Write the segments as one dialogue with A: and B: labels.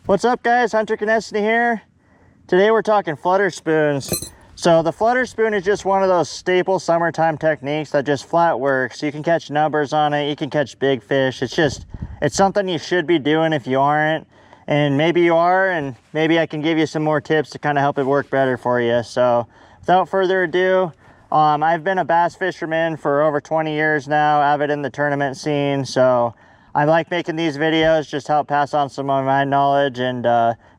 A: What's up guys, Hunter Conestany here. Today we're talking flutter spoons. So the flutter spoon is just one of those staple summertime techniques that just flat works. You can catch numbers on it, you can catch big fish. It's something you should be doing if you aren't. And maybe you are, and maybe I can give you some more tips to kind of help it work better for you. So without further ado, I've been a bass fisherman for over 20 years now, avid in the tournament scene. So I like making these videos, just help pass on some of my knowledge and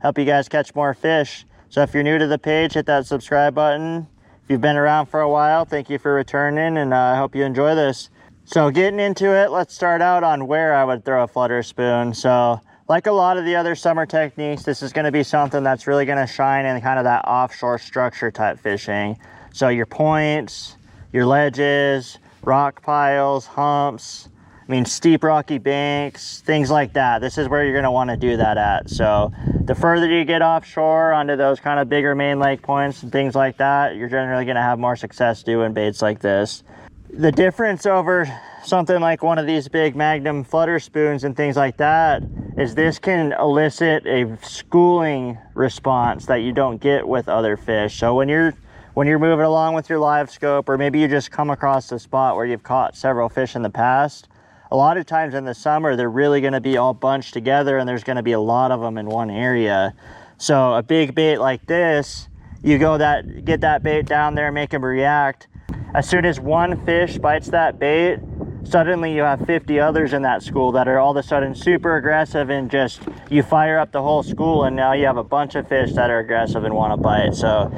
A: help you guys catch more fish. So if you're new to the page, hit that subscribe button. If you've been around for a while, thank you for returning, and I hope you enjoy this. So getting into it, let's start out on where I would throw a flutter spoon. So like a lot of the other summer techniques, this is going to be something that's really going to shine in kind of that offshore structure type fishing. So your points, your ledges, rock piles, humps, steep rocky banks, things like that. This is where you're gonna wanna do that at. So the further you get offshore onto those kind of bigger main lake points and things like that, you're generally gonna have more success doing baits like this. The difference over something like one of these big Magnum flutter spoons and things like that is this can elicit a schooling response that you don't get with other fish. So when you're moving along with your live scope, or maybe you just come across a spot where you've caught several fish in the past, a lot of times in the summer, they're really going to be all bunched together and there's going to be a lot of them in one area. So a big bait like this, you get that bait down there, make them react. As soon as one fish bites that bait, suddenly you have 50 others in that school that are all of a sudden super aggressive, and just you fire up the whole school and now you have a bunch of fish that are aggressive and want to bite. So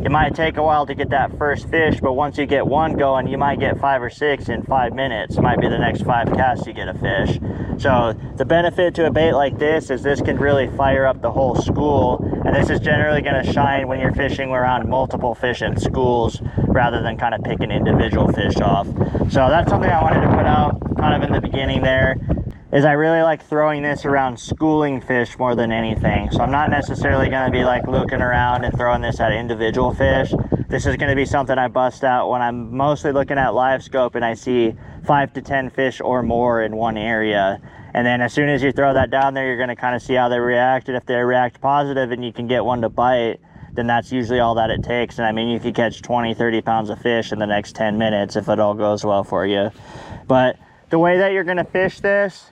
A: it might take a while to get that first fish, but once you get one going, you might get 5 or 6 in 5 minutes. It might be the next 5 casts you get a fish. So the benefit to a bait like this is this can really fire up the whole school, and this is generally going to shine when you're fishing around multiple fish in schools rather than kind of picking individual fish off. So that's something I wanted to put out kind of in the beginning there, is I really like throwing this around schooling fish more than anything. So I'm not necessarily going to be like looking around and throwing this at individual fish. This is going to be something I bust out when I'm mostly looking at live scope and I see 5 to 10 fish or more in one area. And then as soon as you throw that down there, you're going to kind of see how they react. And if they react positive and you can get one to bite, then that's usually all that it takes. And you could catch 20, 30 pounds of fish in the next 10 minutes if it all goes well for you. But the way that you're going to fish this,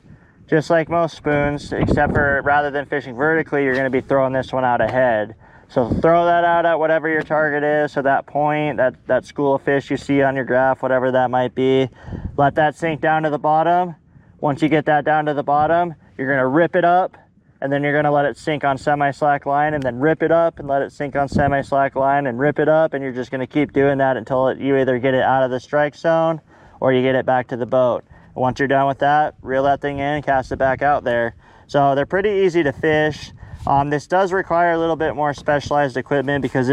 A: just like most spoons, except for rather than fishing vertically, you're going to be throwing this one out ahead. So throw that out at whatever your target is. So that point, that school of fish you see on your graph, whatever that might be, let that sink down to the bottom. Once you get that down to the bottom, you're going to rip it up, and then you're going to let it sink on semi-slack line, and then rip it up and let it sink on semi-slack line and rip it up, and you're just going to keep doing that until you either get it out of the strike zone or you get it back to the boat. Once you're done with that, reel that thing in, cast it back out there. So they're pretty easy to fish. This does require a little bit more specialized equipment because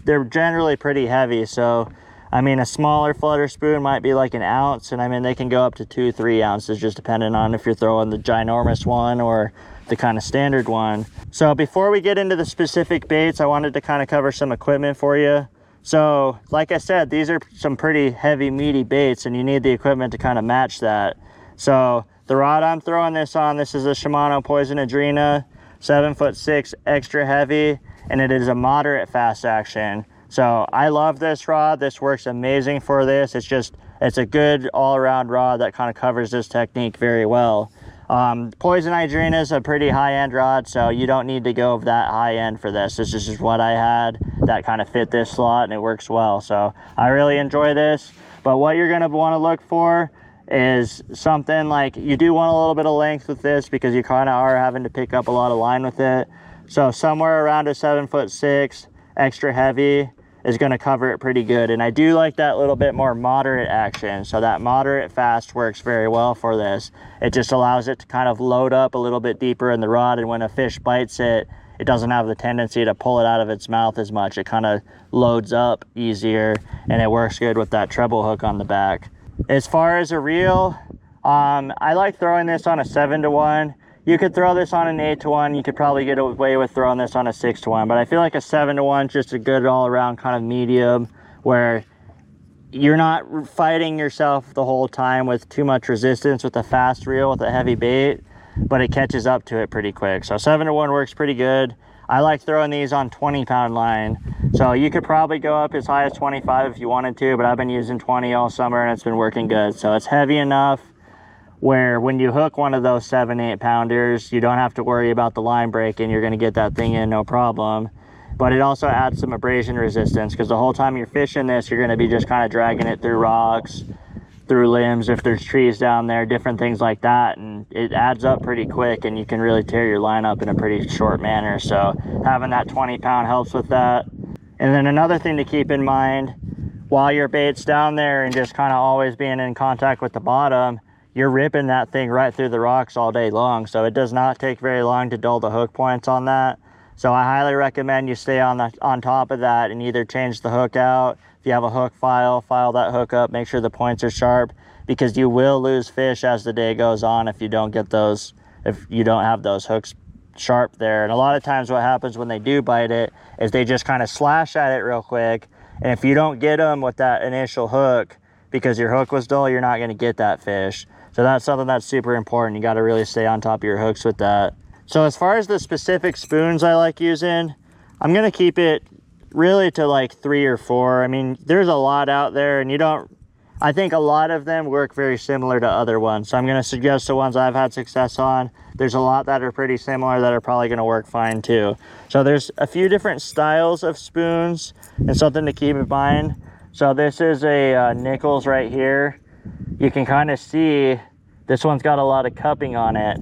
A: they're generally pretty heavy. So, a smaller flutter spoon might be like an ounce, and they can go up to 2-3 ounces, just depending on if you're throwing the ginormous one or the kind of standard one. So before we get into the specific baits, I wanted to kind of cover some equipment for you. So like I said, these are some pretty heavy, meaty baits, and you need the equipment to kind of match that. So the rod I'm throwing this on, this is a Shimano Poison Adrena, 7'6", extra heavy, and it is a moderate fast action. So I love this rod. This works amazing for this. It's a good all-around rod that kind of covers this technique very well. Poison Adrena is a pretty high-end rod, so you don't need to go that high-end for this. This is just what I had that kind of fit this slot, and it works well. So I really enjoy this. But what you're going to want to look for is something like, you do want a little bit of length with this because you kind of are having to pick up a lot of line with it. So somewhere around a 7'6", extra heavy is going to cover it pretty good. And I do like that little bit more moderate action. So that moderate fast works very well for this. It just allows it to kind of load up a little bit deeper in the rod, and when a fish bites it, it doesn't have the tendency to pull it out of its mouth as much. It kind of loads up easier, and it works good with that treble hook on the back. As far as a reel, I like throwing this on a 7-to-1. You could throw this on an 8-to-1. You could probably get away with throwing this on a 6-to-1, but I feel like a 7-to-1 is just a good all-around kind of medium where you're not fighting yourself the whole time with too much resistance with a fast reel with a heavy bait. but it catches up to it pretty quick. So 7-to-1 works pretty good. I like throwing these on 20-pound line. So you could probably go up as high as 25 if you wanted to, but I've been using 20 all summer and it's been working good. So it's heavy enough where when you hook one of those 7-8 pounders, you don't have to worry about the line breaking. You're gonna get that thing in no problem. But it also adds some abrasion resistance, because the whole time you're fishing this, you're gonna be just kind of dragging it through rocks, through limbs, if there's trees down there, different things like that, and it adds up pretty quick and you can really tear your line up in a pretty short manner. So having that 20-pound helps with that. And then another thing to keep in mind, while your bait's down there and just kind of always being in contact with the bottom, you're ripping that thing right through the rocks all day long. So it does not take very long to dull the hook points on that. So I highly recommend you stay on top of that and either change the hook out. If you have a hook file that hook up, make sure the points are sharp, because you will lose fish as the day goes on if you don't have those hooks sharp there. And a lot of times what happens when they do bite it is they just kind of slash at it real quick. And if you don't get them with that initial hook, because your hook was dull, you're not going to get that fish. So that's something that's super important. You got to really stay on top of your hooks with that. So as far as the specific spoons I like using, I'm going to keep it really to like 3 or 4. I mean, there's a lot out there, and I think a lot of them work very similar to other ones. So I'm going to suggest the ones I've had success on. There's a lot that are pretty similar that are probably going to work fine too. So there's a few different styles of spoons and something to keep in mind. So this is a Nichols right here. You can kind of see this one's got a lot of cupping on it.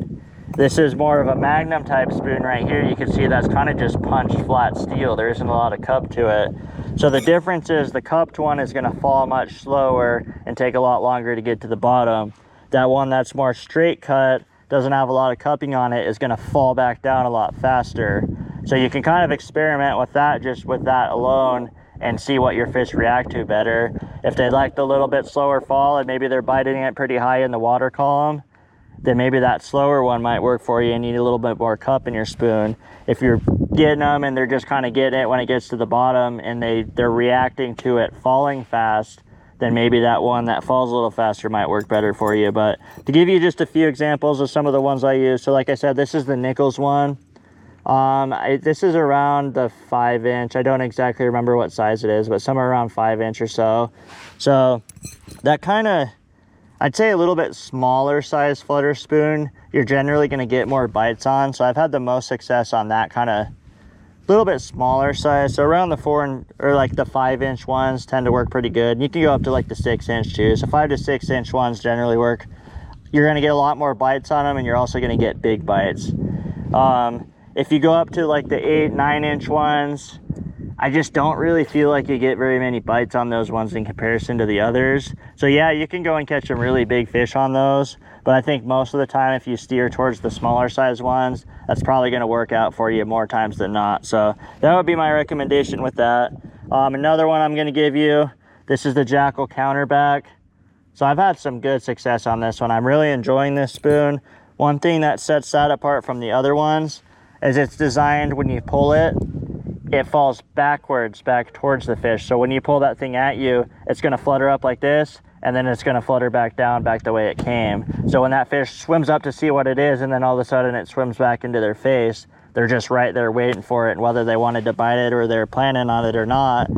A: This is more of a Magnum type spoon right here. You can see that's kind of just punched flat steel. There isn't a lot of cup to it. So the difference is the cupped one is going to fall much slower and take a lot longer to get to the bottom. That one that's more straight cut, doesn't have a lot of cupping on it, is going to fall back down a lot faster. So you can kind of experiment with that, just with that alone, and see what your fish react to better. If they like the little bit slower fall and maybe they're biting it pretty high in the water column, then maybe that slower one might work for you and need a little bit more cup in your spoon. If you're getting them and they're just kind of getting it when it gets to the bottom and they're reacting to it falling fast, then maybe that one that falls a little faster might work better for you. But to give you just a few examples of some of the ones I use, so like I said, this is the Nichols one. This is around the 5-inch. I don't exactly remember what size it is, but somewhere around 5-inch or so. So that kind of, I'd say a little bit smaller size flutter spoon, you're generally going to get more bites on. So I've had the most success on that kind of little bit smaller size. So around the 5-inch ones tend to work pretty good. And you can go up to like the 6-inch too. So 5 to 6-inch ones generally work. You're going to get a lot more bites on them, and you're also going to get big bites. If you go up to like the 8, 9-inch ones, I just don't really feel like you get very many bites on those ones in comparison to the others. So yeah, you can go and catch some really big fish on those, but I think most of the time if you steer towards the smaller size ones, that's probably going to work out for you more times than not. So that would be my recommendation with that. Another one I'm going to give you, this is the Jackal Counterback. So I've had some good success on this one. I'm really enjoying this spoon. One thing that sets that apart from the other ones is it's designed, when you pull it, it falls backwards back towards the fish. So when you pull that thing at you, it's going to flutter up like this, and then it's going to flutter back down back the way it came. So when that fish swims up to see what it is, and then all of a sudden it swims back into their face, they're just right there waiting for it. And whether they wanted to bite it or they're planning on it or not,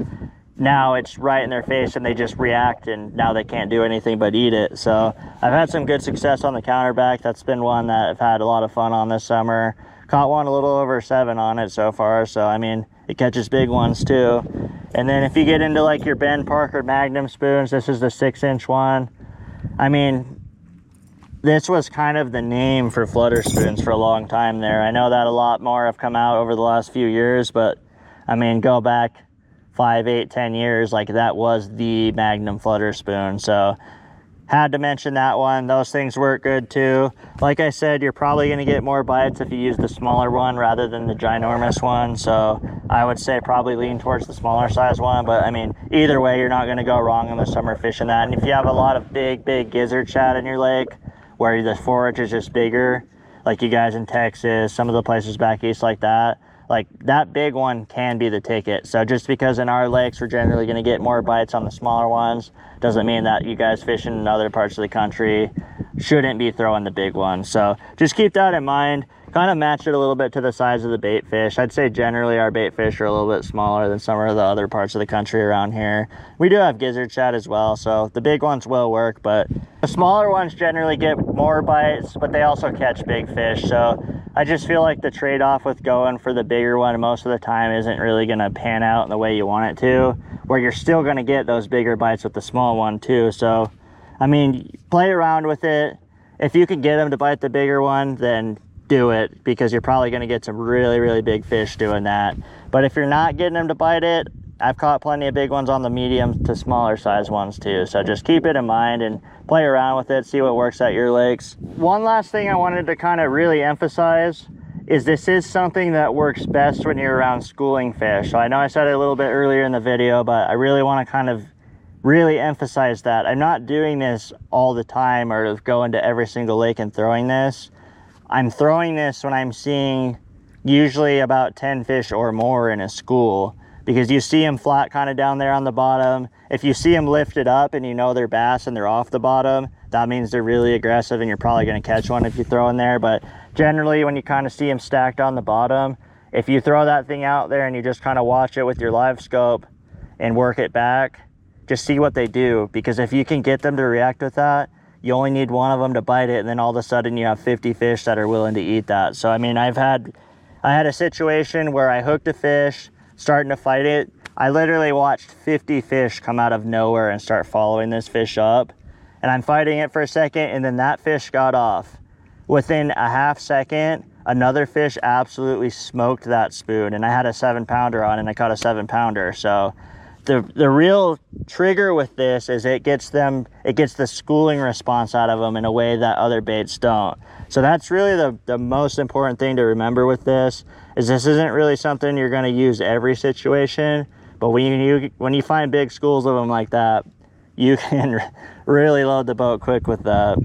A: now it's right in their face and they just react, and now they can't do anything but eat it. So I've had some good success on the Counterback. That's been one that I've had a lot of fun on this summer. Caught one a little over 7 on it so far. So I mean, it catches big ones too. And then if you get into like your Ben Parker Magnum spoons, this is the 6-inch one. I mean, this was kind of the name for flutter spoons for a long time there. I know that a lot more have come out over the last few years, but I mean, go back 5, 8, 10 years, like that was the Magnum flutter spoon. So had to mention that one. Those things work good too. Like I said, you're probably going to get more bites if you use the smaller one rather than the ginormous one. So I would say probably lean towards the smaller size one. But I mean, either way, you're not going to go wrong in the summer fishing that. And if you have a lot of big gizzard shad in your lake where the forage is just bigger, like you guys in Texas, some of the places back east like that big one can be the ticket. So just because in our lakes we're generally going to get more bites on the smaller ones doesn't mean that you guys fishing in other parts of the country shouldn't be throwing the big one. So just keep that in mind. Kind of match it a little bit to the size of the bait fish. I'd say generally our bait fish are a little bit smaller than some of the other parts of the country around here. We do have gizzard shad as well, so the big ones will work, but the smaller ones generally get more bites, but they also catch big fish. So I just feel like the trade-off with going for the bigger one most of the time isn't really gonna pan out in the way you want it to, where you're still gonna get those bigger bites with the small one too. So, I mean, play around with it. If you can get them to bite the bigger one, then do it, because you're probably going to get some really, really big fish doing that. But if you're not getting them to bite it, I've caught plenty of big ones on the medium to smaller size ones too. So just keep it in mind and play around with it, see what works at your lakes. One last thing I wanted to kind of really emphasize is this is something that works best when you're around schooling fish. So I know I said it a little bit earlier in the video, but I really want to kind of really emphasize that I'm not doing this all the time or going to every single lake and throwing this. I'm throwing this when I'm seeing usually about 10 fish or more in a school, because you see them flat kind of down there on the bottom. If you see them lifted up and you know they're bass and they're off the bottom, that means they're really aggressive and you're probably going to catch one if you throw in there. But generally when you kind of see them stacked on the bottom, if you throw that thing out there and you just kind of watch it with your live scope and work it back, just see what they do, because if you can get them to react with that, you only need one of them to bite it, and then all of a sudden you have 50 fish that are willing to eat that. So I mean, I had a situation where I hooked a fish, starting to fight it. I literally watched 50 fish come out of nowhere and start following this fish up, and I'm fighting it for a second, and then that fish got off. Within a half second, another fish absolutely smoked that spoon, and I had a 7-pounder on and I caught a 7-pounder. So the real trigger with this is it gets the schooling response out of them in a way that other baits don't. So that's really the most important thing to remember with this, is this isn't really something you're going to use every situation, but when you find big schools of them like that, you can really load the boat quick with that.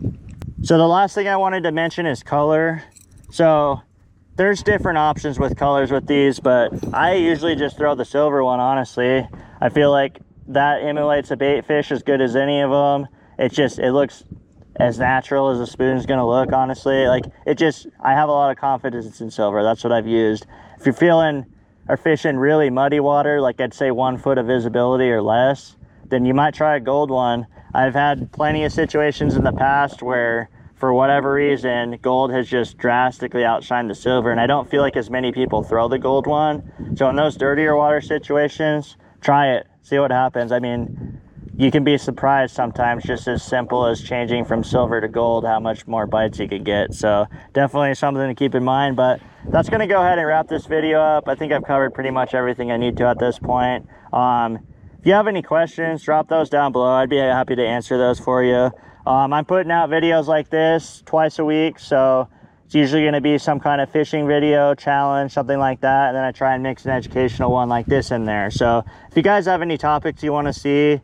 A: So the last thing I wanted to mention is color. So there's different options with colors with these, but I usually just throw the silver one, honestly. I feel like that emulates a bait fish as good as any of them. It looks as natural as a spoon's gonna look, honestly. Like, I have a lot of confidence in silver. That's what I've used. If you're feeling or fishing really muddy water, like I'd say 1 foot of visibility or less, then you might try a gold one. I've had plenty of situations in the past where, for whatever reason, gold has just drastically outshined the silver, and I don't feel like as many people throw the gold one. So in those dirtier water situations, try it, see what happens. I mean, you can be surprised sometimes, just as simple as changing from silver to gold, how much more bites you could get. So definitely something to keep in mind. But that's going to go ahead and wrap this video up. I think I've covered pretty much everything I need to at this point. If you have any questions, drop those down below. I'd be happy to answer those for you. I'm putting out videos like this twice a week, so it's usually going to be some kind of fishing video, challenge, something like that, and then I try and mix an educational one like this in there. So if you guys have any topics you want to see,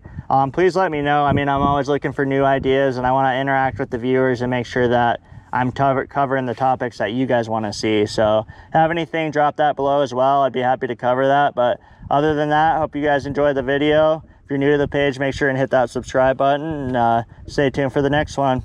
A: please let me know. I mean, I'm always looking for new ideas, and I want to interact with the viewers and make sure that I'm covering the topics that you guys want to see. So have anything, drop that below as well. I'd be happy to cover that. But other than that, I hope you guys enjoyed the video. If you're new to the page, make sure and hit that subscribe button, and stay tuned for the next one.